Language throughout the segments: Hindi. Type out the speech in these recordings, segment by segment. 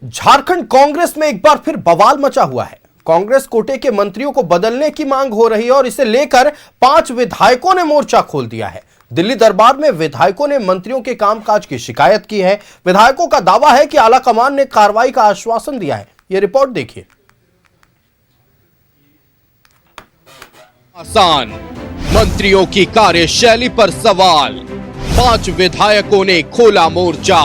झारखंड कांग्रेस में एक बार फिर बवाल मचा हुआ है। कांग्रेस कोटे के मंत्रियों को बदलने की मांग हो रही है और इसे लेकर 5 विधायकों ने मोर्चा खोल दिया है। दिल्ली दरबार में विधायकों ने मंत्रियों के कामकाज की शिकायत की है। विधायकों का दावा है कि आलाकमान ने कार्रवाई का आश्वासन दिया है। यह रिपोर्ट देखिए। आसान मंत्रियों की कार्यशैली पर सवाल। 5 विधायकों ने खोला मोर्चा।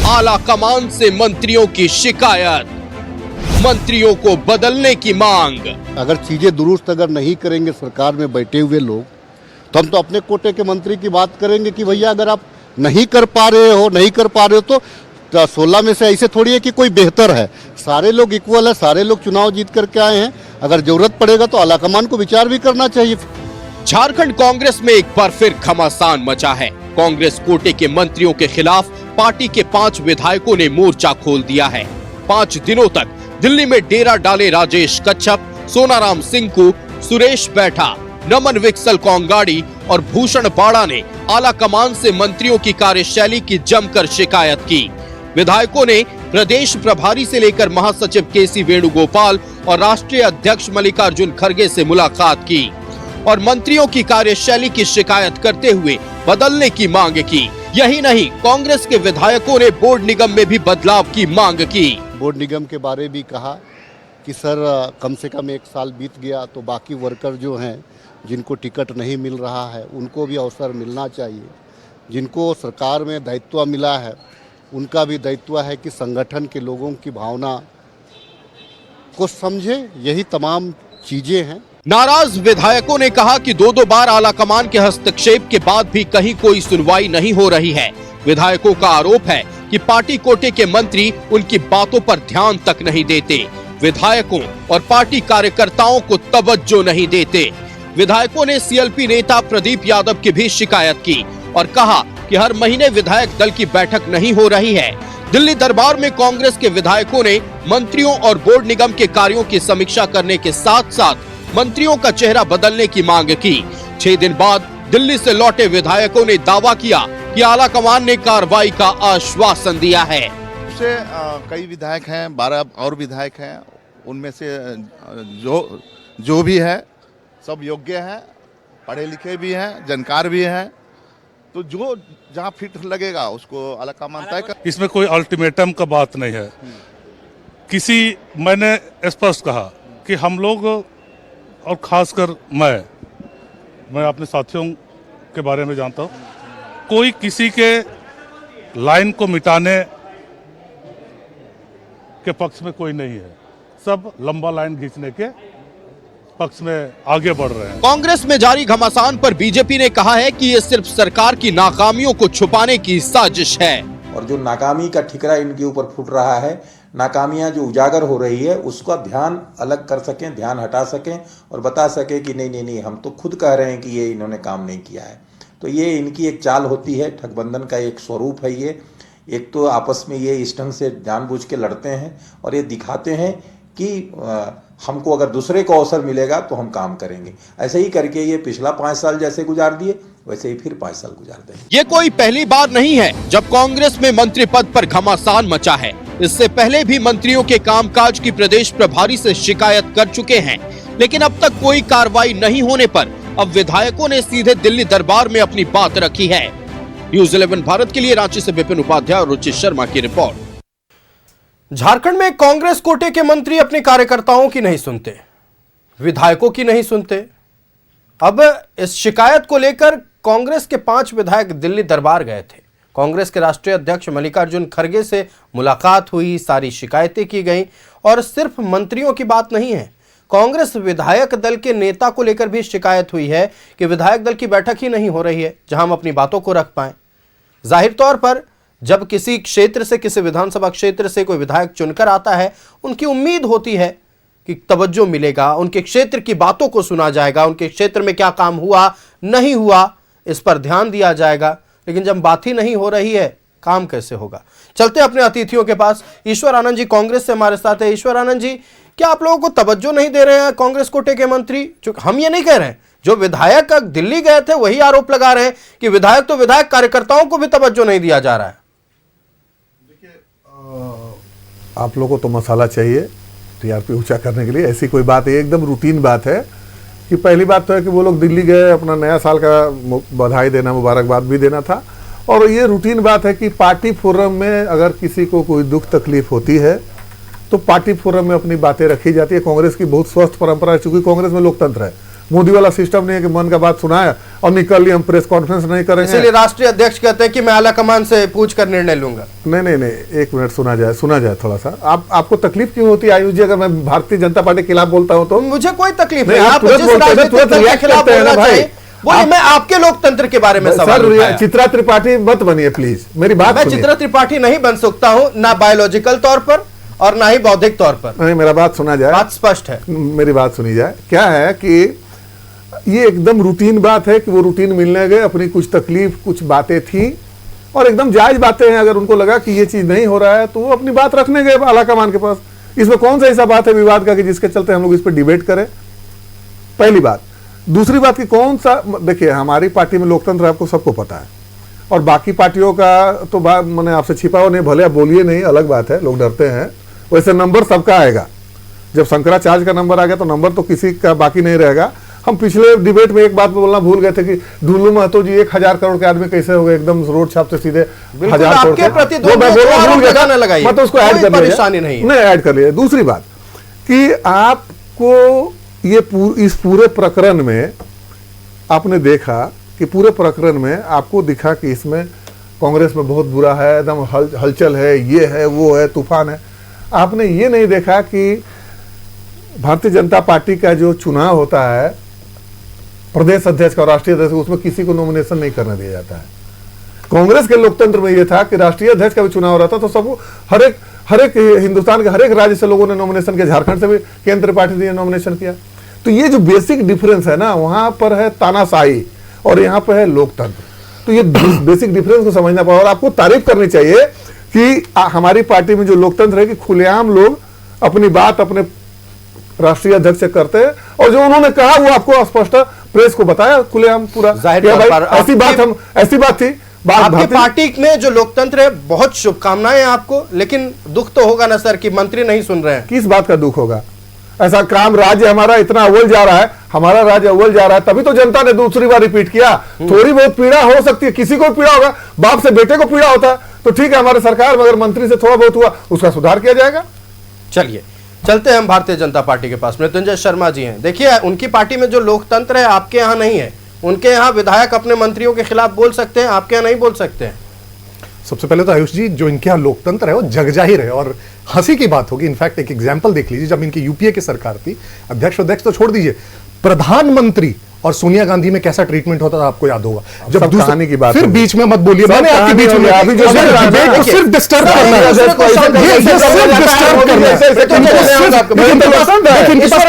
आला कमान से मंत्रियों की शिकायत, मंत्रियों को बदलने की मांग। अगर चीजें दुरुस्त अगर नहीं करेंगे सरकार में बैठे हुए लोग, तो हम तो अपने कोटे के मंत्री की बात करेंगे कि भैया अगर आप नहीं कर पा रहे हो तो 16 में से ऐसे थोड़ी है कि कोई बेहतर है। सारे लोग इक्वल है, सारे लोग चुनाव जीत करके आए हैं। अगर जरूरत पड़ेगा तो आलाकमान को विचार भी करना चाहिए। झारखंड कांग्रेस में एक बार फिर घमासान मचा है। कांग्रेस कोटे के मंत्रियों के खिलाफ पार्टी के 5 विधायकों ने मोर्चा खोल दिया है। 5 दिनों तक दिल्ली में डेरा डाले राजेश कच्छप, सोनाराम सिंकू, सुरेश बैठा, नमन विक्सल कोंगाड़ी और भूषण बाड़ा ने आला कमान से मंत्रियों की कार्यशैली की जमकर शिकायत की। विधायकों ने प्रदेश प्रभारी से लेकर महासचिव केसी वेणुगोपाल और राष्ट्रीय अध्यक्ष मल्लिकार्जुन खड़गे से मुलाकात की और मंत्रियों की कार्यशैली की शिकायत करते हुए बदलने की मांग की। यही नहीं, कांग्रेस के विधायकों ने बोर्ड निगम में भी बदलाव की मांग की। बोर्ड निगम के बारे भी कहा कि सर कम से कम 1 साल बीत गया तो बाकी वर्कर जो हैं जिनको टिकट नहीं मिल रहा है उनको भी अवसर मिलना चाहिए। जिनको सरकार में दायित्व मिला है उनका भी दायित्व है कि संगठन के लोगों की भावना को समझे। यही तमाम चीजें हैं। नाराज विधायकों ने कहा कि 2 बार आलाकमान के हस्तक्षेप के बाद भी कहीं कोई सुनवाई नहीं हो रही है। विधायकों का आरोप है कि पार्टी कोटे के मंत्री उनकी बातों पर ध्यान तक नहीं देते। विधायकों और पार्टी कार्यकर्ताओं को तवज्जो नहीं देते। विधायकों ने सीएलपी नेता प्रदीप यादव की भी शिकायत की और कहा कि हर महीने विधायक दल की बैठक नहीं हो रही है। दिल्ली दरबार में कांग्रेस के विधायकों ने मंत्रियों और बोर्ड निगम के कार्यों की समीक्षा करने के साथ साथ मंत्रियों का चेहरा बदलने की मांग की। 6 दिन बाद दिल्ली से लौटे विधायकों ने दावा किया कि आलाकमान ने कार्रवाई का आश्वासन दिया है। से कई विधायक हैं, 12 और विधायक हैं। उनमें से जो भी है सब योग्य हैं, पढ़े लिखे भी हैं, जानकार भी हैं। तो जो जहाँ फिट लगेगा उसको आलाकमान तय कर। इसमें कोई अल्टीमेटम का बात नहीं है। मैंने स्पष्ट कहा कि हम लोग और खासकर मैं अपने साथियों के बारे में जानता हूँ, कोई किसी के लाइन को मिटाने के पक्ष में कोई नहीं है। सब लंबा लाइन खींचने के पक्ष में आगे बढ़ रहे हैं। कांग्रेस में जारी घमासान पर बीजेपी ने कहा है कि ये सिर्फ सरकार की नाकामियों को छुपाने की साजिश है। और जो नाकामी का ठिकरा इनके ऊपर फूट रहा है, नाकामियां जो उजागर हो रही है उसका ध्यान अलग कर सकें, ध्यान हटा सकें और बता सकें कि नहीं हम तो खुद कह रहे हैं कि ये इन्होंने काम नहीं किया है। तो ये इनकी एक चाल होती है, ठगबंधन का एक स्वरूप है ये। एक तो आपस में ये इस ढंग से जानबूझ के लड़ते हैं और ये दिखाते हैं कि हमको अगर दूसरे को अवसर मिलेगा तो हम काम करेंगे। ऐसे ही करके ये पिछला 5 साल जैसे गुजार दिए वैसे ही फिर 5 साल गुजार देंगे। ये कोई पहली बार नहीं है जब कांग्रेस में मंत्री पद पर घमासान मचा है। इससे पहले भी मंत्रियों के कामकाज की प्रदेश प्रभारी से शिकायत कर चुके हैं, लेकिन अब तक कोई कार्रवाई नहीं होने पर अब विधायकों ने सीधे दिल्ली दरबार में अपनी बात रखी है। न्यूज़ 11 भारत के लिए रांची से विपिन उपाध्याय और रुचि शर्मा की रिपोर्ट। झारखंड में कांग्रेस कोटे के मंत्री अपने कार्यकर्ताओं की नहीं सुनते, विधायकों की नहीं सुनते। अब इस शिकायत को लेकर कांग्रेस के 5 विधायक दिल्ली दरबार गए थे। कांग्रेस के राष्ट्रीय अध्यक्ष मल्लिकार्जुन खड़गे से मुलाकात हुई, सारी शिकायतें की गईं और सिर्फ मंत्रियों की बात नहीं है, कांग्रेस विधायक दल के नेता को लेकर भी शिकायत हुई है कि विधायक दल की बैठक ही नहीं हो रही है जहां हम अपनी बातों को रख पाएं। जाहिर तौर पर जब किसी क्षेत्र से, किसी विधानसभा क्षेत्र से कोई विधायक चुनकर आता है, उनकी उम्मीद होती है कि तवज्जो मिलेगा, उनके क्षेत्र की बातों को सुना जाएगा, उनके क्षेत्र में क्या काम हुआ नहीं हुआ इस पर ध्यान दिया जाएगा। लेकिन जब बात ही नहीं हो रही है, काम कैसे होगा? चलते अपने अतिथियों के पास। ईश्वर आनंद जी कांग्रेस से हमारे साथ है। ईश्वर आनंद जी, क्या आप लोगों को तवज्जो नहीं दे रहे हैं कांग्रेस कोटे के मंत्री? हम ये नहीं कह रहे हैं, जो विधायक दिल्ली गए थे वही आरोप लगा रहे हैं कि विधायक तो विधायक, कार्यकर्ताओं को भी तवज्जो नहीं दिया जा रहा है। आप लोगों को तो मसाला चाहिए टीआरपी ऊंचा करने के लिए, ऐसी कोई बात है, एकदम रूटीन बात है कि पहली बात तो है कि वो लोग दिल्ली गए, अपना नया साल का बधाई देना, मुबारकबाद भी देना था। और ये रूटीन बात है कि पार्टी फोरम में अगर किसी को कोई दुख तकलीफ होती है तो पार्टी फोरम में अपनी बातें रखी जाती है। कांग्रेस की बहुत स्वस्थ परंपरा है, चूंकि कांग्रेस में लोकतंत्र है, मोदी वाला सिस्टम नहीं है कि मन का बात सुनाया और निकल लिया, हम प्रेस कॉन्फ्रेंस नहीं करेंगे। इसलिए राष्ट्रीय अध्यक्ष कहते हैं कि मैं आला कमान से पूछ कर निर्णय लूंगा। नहीं, एक मिनट सुना जाए थोड़ा सा। आपको तकलीफ क्यों होती है आयुष जी अगर मैं भारतीय जनता पार्टी के खिलाफ बोलता हूं तो? मुझे कोई तकलीफ नहीं, नहीं, आप आप तुरंत जिस बोलते हैं, राजनीतिक तुरंत दल के रिएक्ट खिलाफ करते हैं ना बोलना भाई। चाहिए। बोलिए, मैं आपके लोकतंत्र के बारे में सवाल उठाया। चित्रा त्रिपाठी मत बनिए प्लीज, मेरी बात मैं सुनिए। चित्रा त्रिपाठी नहीं बन सकता हूं, ना बायोलॉजिकल तौर पर और ना ही बौद्धिक तौर पर। नहीं, मेरा बात सुना जाए, बात स्पष्ट है। मेरी बात सुनी जाए। क्या है कि ये एकदम रूटीन बात है कि वो रूटीन मिलने गए, अपनी कुछ तकलीफ कुछ बातें थी और एकदम जायज बातें हैं। अगर उनको लगा कि ये चीज नहीं हो रहा है तो वो अपनी बात रखने गए आला कमान के पास। इसमें कौन सा ऐसा बात है विवाद का कि जिसके चलते हम लोग इस पर डिबेट करें? पहली बात। दूसरी बात कि कौन सा, देखिए हमारी पार्टी में लोकतंत्र आपको सबको पता है और बाकी पार्टियों का तो बात मैंने आपसे छिपा हो नहीं, भले आप बोलिए नहीं, अलग बात है, लोग डरते हैं। वैसे नंबर सबका आएगा, जब शंकराचार्य का नंबर आ गया तो नंबर तो किसी का बाकी नहीं रहेगा। हम पिछले डिबेट में एक बात बोलना भूल गए थे कि ढुल्लू महतो जी 1000 करोड़ के आदमी कैसे हो गए एकदम रोड छाप से सीधे 1000 करोड़ आपके प्रति वो मैं बोलना भूल गया था, लगाइए, मैं तो उसको ऐड कर परेशानी नहीं ऐड कर लिया। दूसरी बात कि आपको ये इस पूरे प्रकरण में आपने देखा कि पूरे प्रकरण में आपको दिखा कि इसमें कांग्रेस में बहुत बुरा है, एकदम हलचल है, ये है वो है, तूफान है। आपने ये नहीं देखा कि भारतीय जनता पार्टी का जो चुनाव होता है प्रदेश अध्यक्ष और राष्ट्रीय अध्यक्ष, उसमें किसी को नॉमिनेशन नहीं करने दिया जाता है। कांग्रेस के लोकतंत्र में यह था कि राष्ट्रीय अध्यक्ष का भी चुनाव हो रहा था तो सब हर एक हिंदुस्तान के हर एक राज्य से लोगों ने नॉमिनेशन किया, झारखंड से भी केंद्र पार्टी ने नॉमिनेशन किया। तो ये जो बेसिक डिफरेंस है ना, वहां पर है तानाशाही और यहाँ पर है लोकतंत्र। तो ये बेसिक डिफरेंस को समझना पड़ा और आपको तारीफ करनी चाहिए कि हमारी पार्टी में जो लोकतंत्र है कि खुलेआम लोग अपनी बात अपने राष्ट्रीय अध्यक्ष से करते हैं और जो उन्होंने कहा वो आपको स्पष्ट प्रेस को बताया खुलेआम पूरा। ऐसी बात थी। आपकी पार्टी में जो लोकतंत्र है, बहुत शुभकामनाएं आपको, लेकिन दुख तो होगा ना सर कि मंत्री नहीं सुन रहे हैं। किस बात का दुख होगा? ऐसा काम राज्य हमारा इतना अव्वल जा रहा है, हमारा राज्य अव्वल जा रहा है, तभी तो जनता ने दूसरी बार रिपीट किया। थोड़ी बहुत पीड़ा हो सकती है, किसी को पीड़ा होगा, बाप से बेटे को पीड़ा होता है तो ठीक है, हमारे सरकार में अगर मंत्री से थोड़ा बहुत हुआ उसका सुधार किया जाएगा। चलिए चलते हैं हम भारतीय जनता पार्टी के पास। मृत्युंजय शर्मा जी हैं, देखिए उनकी पार्टी में जो लोकतंत्र है आपके यहाँ नहीं है। उनके यहाँ विधायक अपने मंत्रियों के खिलाफ बोल सकते हैं, आपके यहाँ नहीं बोल सकते हैं। सबसे पहले तो आयुष जी, जो इनके यहाँ लोकतंत्र है वो जगजाहिर है और हंसी की बात होगी। इनफैक्ट एक एग्जांपल देख लीजिए, जब इनकी यूपीए की सरकार थी, अध्यक्ष तो छोड़ दीजिए, प्रधानमंत्री और सोनिया गांधी में कैसा ट्रीटमेंट होता था आपको याद होगा। जब कहानी की बात फिर बीच में मत बोलिए, मैंने आपके बीच में अभी जो डिबेट को सिर्फ डिस्टर्ब करना है, सिर्फ डिस्टर्ब करना है, इनके पास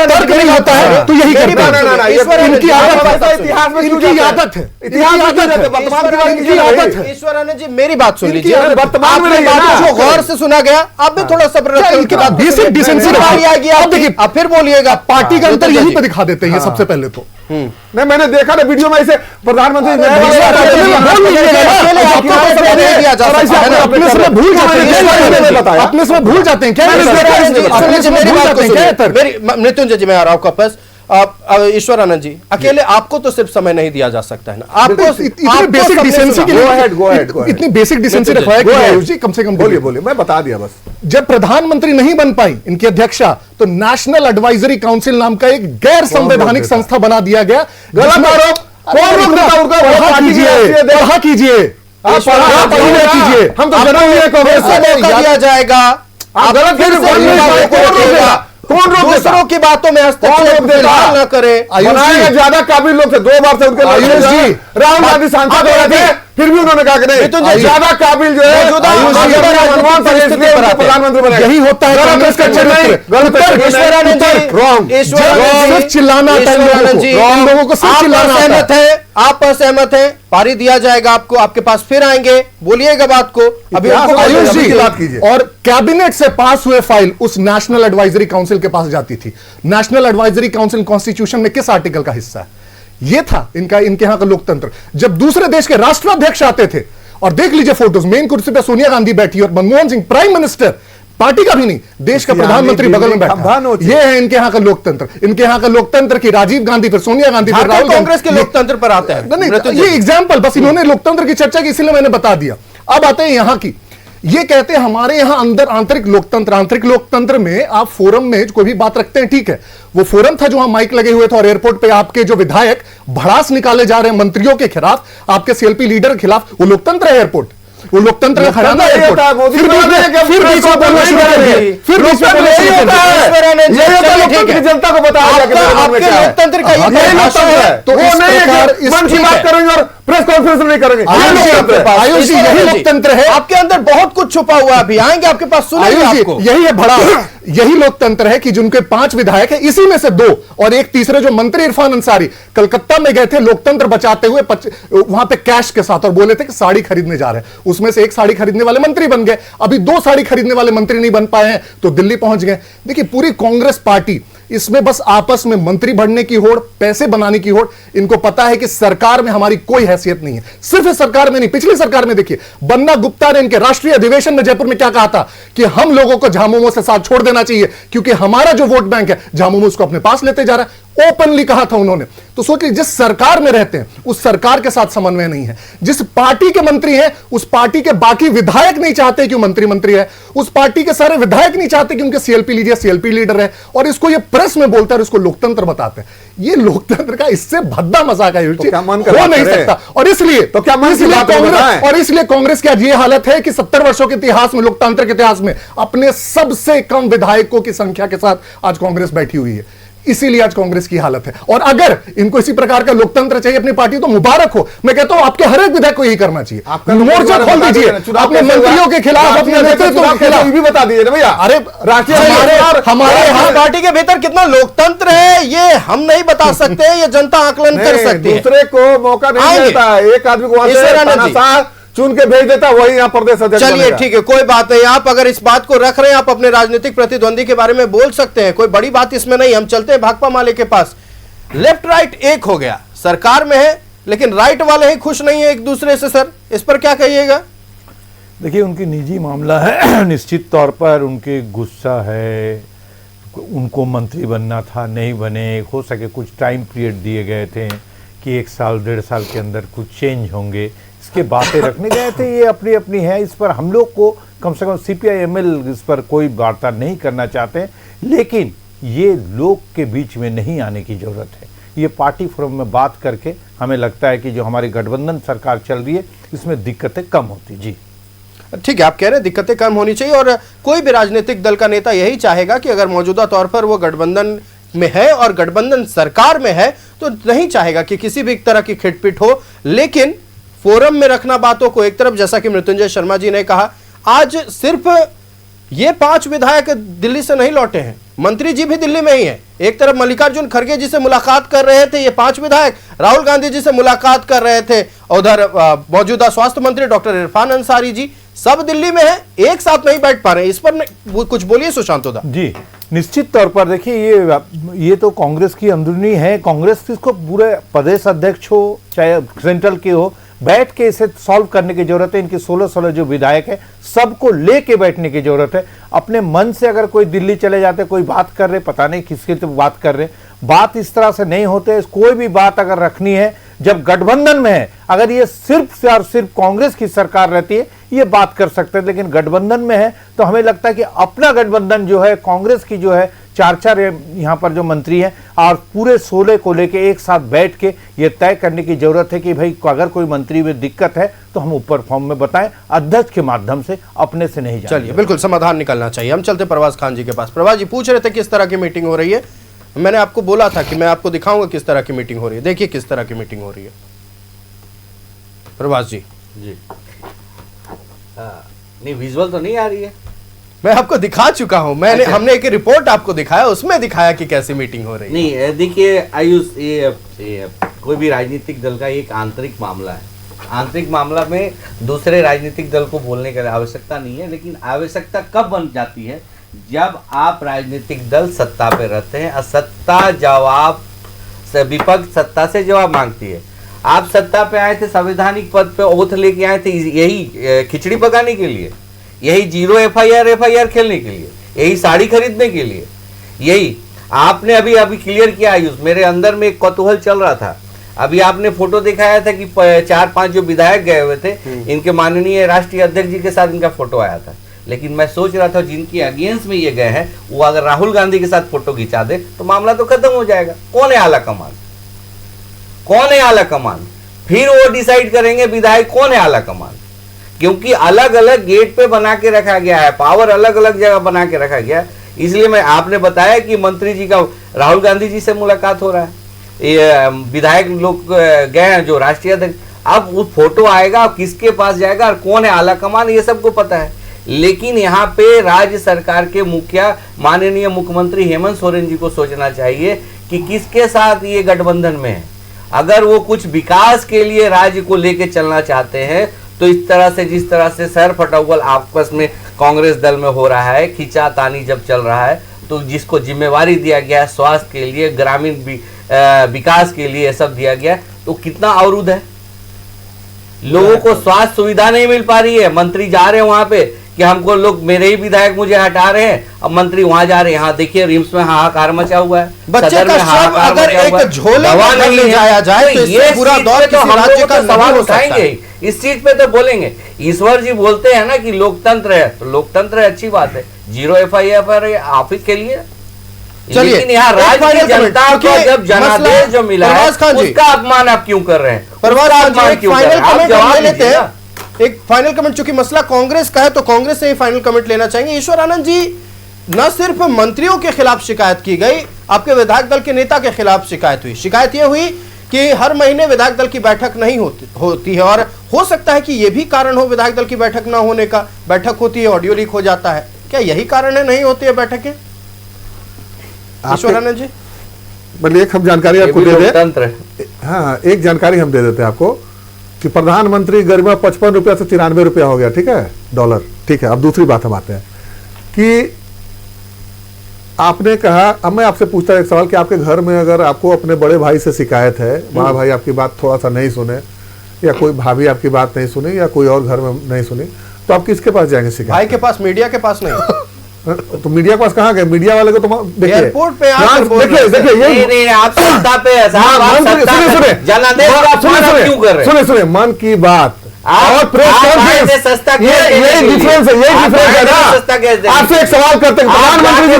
तर्क नहीं होता है तो यही करते हैं। इनकी आदत है, इनकी आदत है, इनकी आदत है। ईश्वर आनंद जी मेरी बात सुन लीजिए, वर्तमान में जो गौर से सुना गया, आप भी थोड़ा सब्र रखिए, उनकी बात बेसिक डिसेंसी आएगी। आप देखिए, आप फिर बोलिएगा। पार्टी का अंतर यहीं पे दिखा देते हैं ये सबसे पहले तो। नहीं, मैंने देखा ना वीडियो में ऐसे प्रधानमंत्री अपने से भूल जाते हैं क्या? मृत्युंजय जी मैं आ रहा हूँ वापस। ईश्वर आनंद जी, अकेले आपको तो सिर्फ समय नहीं दिया जा सकता है ना, आपको इतनी बेसिक डिसेंसी के लिए इतनी बेसिक डिसेंसी रखवाया जी, कम से कम बोलिए, मैं बता दिया बस। जब प्रधानमंत्री नहीं बन पाई इनकी अध्यक्षा, तो नेशनल एडवाइजरी काउंसिल नाम का एक गैर संवैधानिक संस्था बना दिया गया। गलत आरोप कौन रोकता? कीजिए, हम तो दिया जाएगा। आप गलत कौन रोक दूसरों की बातों में हस्तक्षेप न करे। बनाएगा ज्यादा काबिल लोग थे, 2 बार से उनके राहुल गांधी सांसद हो रहे थे, फिर भी उन्होंने कहा कि नहीं, ज्यादा काबिल जो है प्रधानमंत्री बने। यही होता है कांग्रेस का चरित्र। चिल्लाना लोगों को सिर्फ चिल्लाना असहमत है, आप असहमत हैं, पारी दिया जाएगा आपको, आपके पास फिर आएंगे, बोलिएगा बात को। अभी आयुष जी बात कीजिए। और कैबिनेट से पास हुए फाइल उस नेशनल एडवाइजरी काउंसिल के पास जाती थी। नेशनल एडवाइजरी काउंसिल कॉन्स्टिट्यूशन में किस आर्टिकल का हिस्सा है? ये था इनके यहां का लोकतंत्र। जब दूसरे देश के राष्ट्राध्यक्ष आते थे, और देख लीजिए फोटोज, मेन कुर्सी पे सोनिया गांधी बैठी और Manmohan Singh prime minister party का भी नहीं, देश का प्रधानमंत्री बगल में बैठा है। ये है इनके यहाँ का लोकतंत्र। इनके यहाँ का लोकतंत्र की राजीव गांधी, फिर सोनिया गांधी, फिर राहुल कांग्रेस के लोकतंत्र पर आते हैं। नहीं, ये एग्जाम्पल, बस इन्होंने लोकतंत्र की चर्चा की, इसलिए मैंने बता दिया। अब आते हैं यहाँ की। ये कहते हैं हमारे यहां अंदर आंतरिक लोकतंत्र में आप फोरम में कोई भी बात रखते हैं, ठीक है। वो फोरम था जो वहां माइक लगे हुए थे और एयरपोर्ट पे आपके जो विधायक भड़ास निकाले जा रहे हैं मंत्रियों के खिलाफ, आपके सीएलपी लीडर के खिलाफ, वो लोकतंत्र है एयरपोर्ट, वो लोकतंत्र का खजाना है एयरपोर्ट। फिर बीच में बोलना शुरू कर दिए, फिर बीच में बोलना शुरू कर दिए। जनता को बताया लोकतंत्र का तो वो नहीं मन की बात करेंगे और प्रेस कॉन्फ्रेंस नहीं करेंगे। आयुष जी, यही लोकतंत्र है। आपके अंदर बहुत कुछ छुपा हुआ है, अभी आएंगे आपके पास, सुनेंगे आपको। यही है बड़ा, यही लोकतंत्र है कि जिनके 5 विधायक हैं, इसी में से 2 और एक तीसरे जो मंत्री इरफान अंसारी कलकत्ता में गए थे लोकतंत्र बचाते हुए वहां पे कैश के साथ, और बोले थे कि साड़ी खरीदने जा रहे हैं। उसमें से एक साड़ी खरीदने वाले मंत्री बन गए, अभी 2 साड़ी खरीदने वाले मंत्री नहीं बन पाए हैं तो दिल्ली पहुंच गए। देखिए, पूरी कांग्रेस पार्टी इसमें बस आपस में मंत्री बढ़ने की होड़, पैसे बनाने की होड़। इनको पता है कि सरकार में हमारी कोई हैसियत नहीं है। सिर्फ इस सरकार में नहीं, पिछली सरकार में देखिए, बन्ना गुप्ता ने इनके राष्ट्रीय अधिवेशन में जयपुर में क्या कहा था कि हम लोगों को झामुमो से साथ छोड़ देना चाहिए क्योंकि हमारा जो वोट बैंक है झामुमो उसको अपने पास लेते जा रहा है। ओपनली कहा था उन्होंने। तो सोचिए, जिस सरकार में रहते हैं उस सरकार के साथ समन्वय नहीं है। जिस पार्टी के मंत्री हैं उस पार्टी के बाकी विधायक नहीं चाहते कि मंत्री है। उस पार्टी के सारे विधायक नहीं चाहते कि उनके सीएलपी लीडर है, और इसको ये प्रेस में बोलता है, इसको लोकतंत्र बताते हैं। ये लोकतंत्र का इससे भद्दा मजाक है, हो नहीं सकता। और इसलिए तो क्या कांग्रेस, और इसलिए कांग्रेस की आज ये हालत है कि 70 वर्षों के इतिहास में, लोकतांत्रिक इतिहास में, अपने सबसे कम विधायकों की संख्या के साथ आज कांग्रेस बैठी हुई है। इसीलिए आज कांग्रेस की हालत है। और अगर इनको इसी प्रकार का लोकतंत्र चाहिए अपनी पार्टी, तो मुबारक हो। मैं कहता हूं आपके हर एक विधायक को यही करना चाहिए। मोर्चा खोल दीजिए अपने मंत्रियों के खिलाफ, अपने नेतृत्व के खिलाफ। भी बता दीजिए ना भैया। अरे हमारे यहाँ पार्टी के भीतर कितना लोकतंत्र है ये हम नहीं बता सकते, ये जनता आकलन कर सकती है। दूसरे को मौका नहीं मिलता है। एक आदमी को वहां से चुन के भेज देता, वही यहाँ प्रदेश अध्यक्ष। चलिए ठीक है, कोई बात नहीं। आप अगर इस बात को रख रहे हैं, आप अपने राजनीतिक प्रतिद्वंदी के बारे में बोल सकते हैं, कोई बड़ी बात इसमें नहीं। हम चलते हैं भाकपा माले के पास। लेफ्ट राइट एक हो गया, सरकार में है, लेकिन राइट वाले ही खुश नहीं है एक दूसरे से। सर, इस पर क्या कहिएगा? देखिए, उनकी निजी मामला है। निश्चित तौर पर उनके गुस्सा है, उनको मंत्री बनना था, नहीं बने। हो सके कुछ टाइम पीरियड दिए गए थे कि 1 साल 1.5 साल के अंदर कुछ चेंज होंगे, इसके बातें रखने गए थे। ये अपनी अपनी है, इस पर हम लोग को कम से कम CPI-ML इस पर कोई वार्ता नहीं करना चाहते हैं। लेकिन ये लोग के बीच में नहीं आने की ज़रूरत है। ये पार्टी फोरम में बात करके हमें लगता है कि जो हमारी गठबंधन सरकार चल रही है इसमें दिक्कतें कम होती। जी ठीक है, आप कह रहे हैं दिक्कतें कम होनी चाहिए, और कोई भी राजनीतिक दल का नेता यही चाहेगा कि अगर मौजूदा तौर पर वो गठबंधन में है और गठबंधन सरकार में है तो नहीं चाहेगा कि किसी भी तरह की खिटपिट हो। लेकिन फोरम में रखना बातों को एक तरफ, जैसा कि मृत्युंजय शर्मा जी ने कहा, आज सिर्फ ये 5 विधायक दिल्ली से नहीं लौटे हैं, मंत्री जी भी दिल्ली में ही हैं। एक तरफ मल्लिकार्जुन खड़गे जी से मुलाकात कर रहे थे ये 5 विधायक, राहुल गांधी जी से मुलाकात कर रहे थे, उधर मौजूदा स्वास्थ्य मंत्री डॉक्टर इरफान अंसारी जी सब दिल्ली में है, एक साथ नहीं बैठ पा रहे हैं। इस पर कुछ बोलिए सुशांत उदा जी। निश्चित तौर पर देखिए, ये तो कांग्रेस की अंदरूनी है। कांग्रेस इसको पूरे प्रदेश अध्यक्ष हो चाहे सेंट्रल के हो, बैठ के इसे सॉल्व करने की जरूरत है। इनके 16 जो विधायक है सबको लेके बैठने की जरूरत है। अपने मन से अगर कोई दिल्ली चले जाते, कोई बात कर रहे, पता नहीं किसके तो बात कर रहे, बात इस तरह से नहीं होते। कोई भी बात अगर रखनी है, जब गठबंधन में है, अगर ये सिर्फ और सिर्फ कांग्रेस की सरकार रहती है ये बात कर सकते हैं, लेकिन गठबंधन में है तो हमें लगता है कि अपना गठबंधन जो है, कांग्रेस की जो है 4 यहाँ पर जो मंत्री हैं और पूरे 16 को लेके एक साथ बैठ के ये तय करने की जरूरत है कि भाई अगर कोई मंत्री में दिक्कत है तो हम ऊपर फॉर्म में बताएं, अध्यक्ष के माध्यम से, अपने से नहीं। चलिए, बिल्कुल समाधान निकलना चाहिए। हम चलते प्रवास खान जी के पास। प्रवास जी पूछ रहे थे किस तरह की मीटिंग हो रही है। मैंने आपको बोला था कि मैं आपको दिखाऊंगा किस तरह की मीटिंग हो रही है। देखिए किस तरह की मीटिंग हो रही है प्रवास जी। जी नहीं, विजुअल तो नहीं आ रही है। मैं आपको दिखा चुका हूं। मैंने हमने एक रिपोर्ट आपको दिखाया, उसमें दिखाया कि कैसी मीटिंग हो रही है। नहीं देखिए आयुष, ये कोई भी राजनीतिक दल का एक आंतरिक मामला है। आंतरिक मामला में दूसरे राजनीतिक दल को बोलने की आवश्यकता नहीं है, लेकिन आवश्यकता कब बन जाती है जब आप राजनीतिक दल सत्ता पे रहते हैं और सत्ता जवाब से, विपक्ष सत्ता से जवाब मांगती है। आप सत्ता पे आए थे, संवैधानिक पद पे ओथ लेके आए थे, यही खिचड़ी पकाने के लिए यही जीरो एफआईआर खेलने के लिए, यही साड़ी खरीदने के लिए, यही आपने अभी क्लियर किया आयुष। मेरे अंदर में एक कौतूहल चल रहा था, अभी आपने फोटो दिखाया था कि 4-5 जो विधायक गए हुए थे, इनके माननीय राष्ट्रीय अध्यक्ष जी के साथ इनका फोटो आया था। लेकिन मैं सोच रहा था जिनके अगेंस्ट में ये गए हैं, वो अगर राहुल गांधी के साथ फोटो खिंचा दे तो मामला तो खत्म हो जाएगा। कौन है आला कमान, कौन है आला कमान, फिर वो डिसाइड करेंगे विधायक कौन है आला कमान, क्योंकि अलग अलग गेट पे बना के रखा गया है, पावर अलग अलग जगह बना के रखा गया है। इसलिए मैं आपने बताया कि मंत्री जी का राहुल गांधी जी से मुलाकात हो रहा है, ये विधायक लोग गए हैं जो राष्ट्रीय अध्यक्ष, अब वो फोटो आएगा, किसके पास जाएगा और कौन है आला कमान, ये सबको पता है। लेकिन यहाँ पे राज्य सरकार के मुखिया माननीय मुख्यमंत्री हेमंत सोरेन जी को सोचना चाहिए कि किसके साथ ये गठबंधन में है। अगर वो कुछ विकास के लिए राज्य को लेके चलना चाहते हैं तो इस तरह से, जिस तरह से सर फटौल आपस में कांग्रेस दल में हो रहा है, खींचातानी जब चल रहा है, तो जिसको जिम्मेवारी दिया गया है स्वास्थ्य के लिए, ग्रामीण विकास के लिए सब दिया गया, तो कितना अवरुद्ध है, लोगों को स्वास्थ्य सुविधा नहीं मिल पा रही है। मंत्री जा रहे हैं वहां पे कि हमको लोग, मेरे ही विधायक मुझे हटा रहे हैं, अब मंत्री वहां जा रहे हैं। यहाँ देखिए रिम्स में हाहाकार मचा हुआ है, बच्चे का शव अगर एक झोले में ले जाया जाए तो इससे पूरा दौर किसी राज्य का सवाल उठाएंगे, इस चीज पे तो बोलेंगे। ईश्वर जी बोलते हैं ना कि लोकतंत्र है, तो लोकतंत्र है, अच्छी बात है, जीरो एफआईआर ऑफिस के लिए। लेकिन यहाँ राज्य की जनता को जब जनादेश जो मिला है उसका अपमान आप क्यों कर रहे हैं? एक फाइनल कमेंट, चूंकि मसला कांग्रेस का है तो कांग्रेस से ही फाइनल कमेंट लेना चाहेंगे। ईश्वर आनंद जी, न सिर्फ मंत्रियों के खिलाफ शिकायत की गई, आपके विधायक दल के नेता के खिलाफ शिकायत हुई। शिकायत यह हुई कि हर महीने विधायक दल की बैठक नहीं होती है, और हो सकता है कि यह भी कारण हो विधायक दल की बैठक ना होने का। बैठक होती है, ऑडियो लीक हो जाता है, क्या यही कारण है नहीं होती है बैठकें? ईश्वर आनंद जी, बल्कि एक हम जानकारी आपको दे दें। हाँ, एक जानकारी हम दे देते हैं आपको कि प्रधानमंत्री गरिमा 55 रुपया से 93 रुपया हो गया, ठीक है, $। ठीक है, अब दूसरी बात हम आते हैं कि आपने कहा, अब मैं आपसे पूछता एक सवाल कि आपके घर में अगर आपको अपने बड़े भाई से शिकायत है, बड़ा भाई आपकी बात थोड़ा सा नहीं सुने, या कोई भाभी आपकी बात नहीं सुनी, या कोई और घर में नहीं सुनी, तो आप किसके पास जाएंगे शिकायत? भाई के पास, मीडिया के पास नहीं। तो मीडिया के पास कहाँ गए? मीडिया वाले को तो देखिए एयरपोर्ट पे देखिए आप सत्ता पे है साहब, सुने मन की बात और प्रेस कॉन्फ्रेंस, यही डिफरेंस है, यही डिफरेंस है ना। आपसे एक सवाल करते हैं, प्रधानमंत्री जी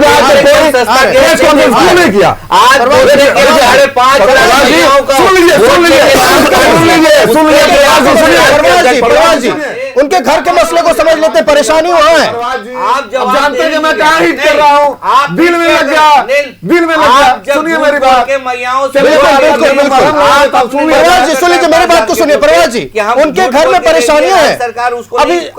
प्रेस कॉन्फ्रेंस क्यों नहीं किया? सुन लीजिए, उनके घर के मसले को समझ लेते, परेशानी वहां है। आप जब जानते हैं कि मैं कहाँ हिट कर रहा हूँ, दिल में लग गया, दिल में लग गया। सुनिए मेरी बात, सुन लीजिए मेरी बात को सुनिए प्रवास जी, उनके घर में परेशानियां हैं,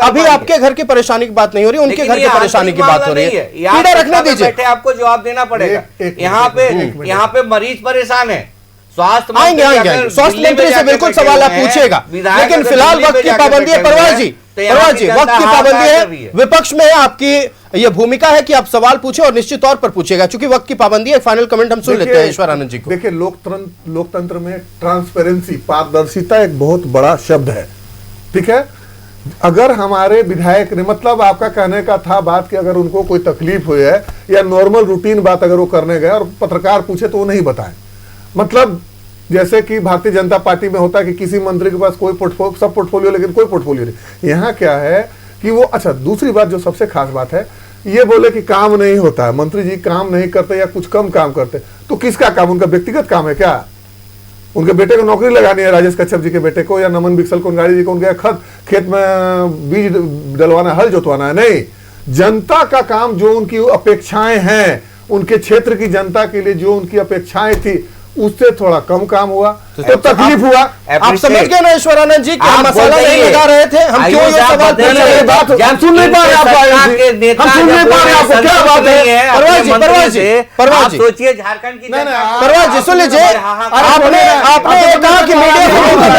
अभी आपके घर की परेशानी की बात नहीं हो रही, उनके घर की परेशानी की बात हो रही है। पीड़ा रखने दीजिए, आपको जवाब देना पड़ेगा। यहाँ पे मरीज परेशान है, स्वास्थ्य आएंगे स्वास्थ्य मंत्री से बिल्कुल सवाल आप पूछेगा, लेकिन फिलहाल वक्त की पाबंदी है। परवाज जी, वक्त की पाबंदी है, विपक्ष में आपकी ये भूमिका है कि आप सवाल पूछे और निश्चित तौर पर पूछेगा, क्योंकि वक्त की पाबंदी है। फाइनल कमेंट हम सुन लेते हैं ईश्वर आनंद जी को। देखिए, लोकतंत्र में ट्रांसपेरेंसी, पारदर्शिता एक बहुत बड़ा शब्द है, ठीक है। अगर हमारे विधायक ने, मतलब आपका कहने का था बात कि अगर उनको कोई तकलीफ हुई है या नॉर्मल रूटीन बात अगर वो करने गए और पत्रकार पूछे तो वो नहीं बताएं, मतलब जैसे कि भारतीय जनता पार्टी में होता है कि किसी मंत्री के पास कोई पोर्टफोलियो, सब पोर्टफोलियो लेकिन कोई पोर्टफोलियो नहीं। यहाँ क्या है कि वो, अच्छा दूसरी बात जो सबसे खास बात है, ये बोले कि काम नहीं होता है, मंत्री जी काम नहीं करते या कुछ कम काम करते, तो किसका काम? उनका व्यक्तिगत काम है क्या? उनके बेटे को नौकरी लगानी है, राजेश कच्छप जी के बेटे को, या नमन बिक्सल कोनगाड़ी जी को, उनके खेत में बीज डलवाना, हल जोतवाना है? नहीं, जनता का काम, जो उनकी अपेक्षाएं हैं, उनके क्षेत्र की जनता के लिए जो उनकी अपेक्षाएं थी, उससे थोड़ा कम काम हुआ तो तकलीफ हुआ। आप समझ गए ना ईश्वर आनंद जी, क्या मसाला नहीं लगा रहे थे हम? क्यों ये सवाल पूछ रहे हैं? बात हम सुन नहीं पा रहे आपको, हम सुन नहीं पा रहे आपको, क्या बात है? परवाज जी सोचिए, झारखंड की परवाज जी सुन लीजिए, आपने कहा कि मीडिया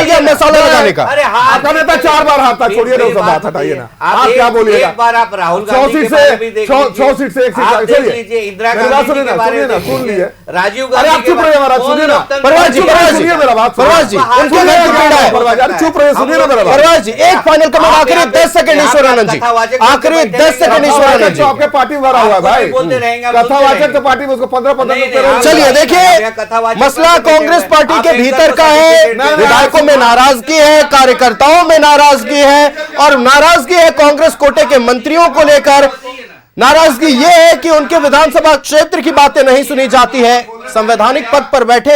को मसाला लगाने का, आपका नेता 4 बार हाथ था, छोड़िए ना, बात हटाइए ना, आप क्या बोलिएगा? एक बार आप राहुल 100 सीट से 1 सीट से 1 सीट, इंदिरा गांधी के बारे में सुन लीजिए, राजीव अरे आप चुप रहिए, महाराज सुनिए ना, परवाज जी मेरा बात। परवाज जी, उनके घर की पीड़ा है। परवाज, अरे चुप रहिए, सुनिए ना मेरा बात। परवाज जी, एक फाइनल कमेंट, आखिरी 10 सेकंड ईश्वरानंद जी, आखिरी 10 सेकंड ईश्वरानंद जी। तो आपके पार्टी में भरा हुआ है भाई, कथावाचक तो पार्टी में उसको 15-15 रुपए। चलिए देखिए, मसला कांग्रेस पार्टी के भीतर का है, विधायकों में नाराजगी है, कार्यकर्ताओं में नाराजगी है, और नाराजगी है कांग्रेस कोटे के मंत्रियों को लेकर। नाराजगी यह है कि उनके विधानसभा क्षेत्र की बातें नहीं सुनी जाती है। संवैधानिक पद पर बैठे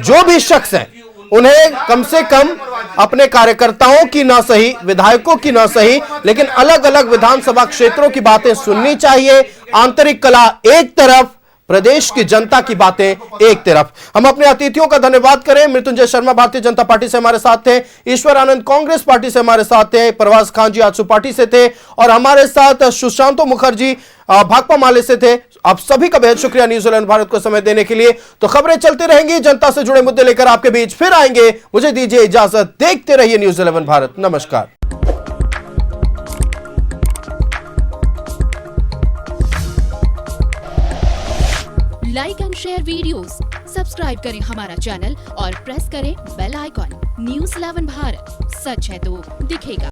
जो भी शख्स हैं, उन्हें कम से कम अपने कार्यकर्ताओं की ना सही, विधायकों की ना सही, लेकिन अलग अलग विधानसभा क्षेत्रों की बातें सुननी चाहिए। आंतरिक कला एक तरफ, प्रदेश की जनता की बातें एक तरफ। हम अपने अतिथियों का धन्यवाद करें। मृत्युंजय शर्मा भारतीय जनता पार्टी से हमारे साथ थे, ईश्वर आनंद कांग्रेस पार्टी से हमारे साथ थे, परवाज खान जी आजसू पार्टी से थे, और हमारे साथ सुशांतो मुखर्जी भाकपा माले से थे। आप सभी का बेहद शुक्रिया न्यूज 11 भारत को समय देने के लिए। तो खबरें चलती रहेंगी, जनता से जुड़े मुद्दे लेकर आपके बीच फिर आएंगे। मुझे दीजिए इजाजत, देखते रहिए न्यूज 11 भारत। नमस्कार। Like and share videos, subscribe करें हमारा चैनल और प्रेस करें बेल आइकॉन। न्यूज़ 11 भारत, सच है तो दिखेगा।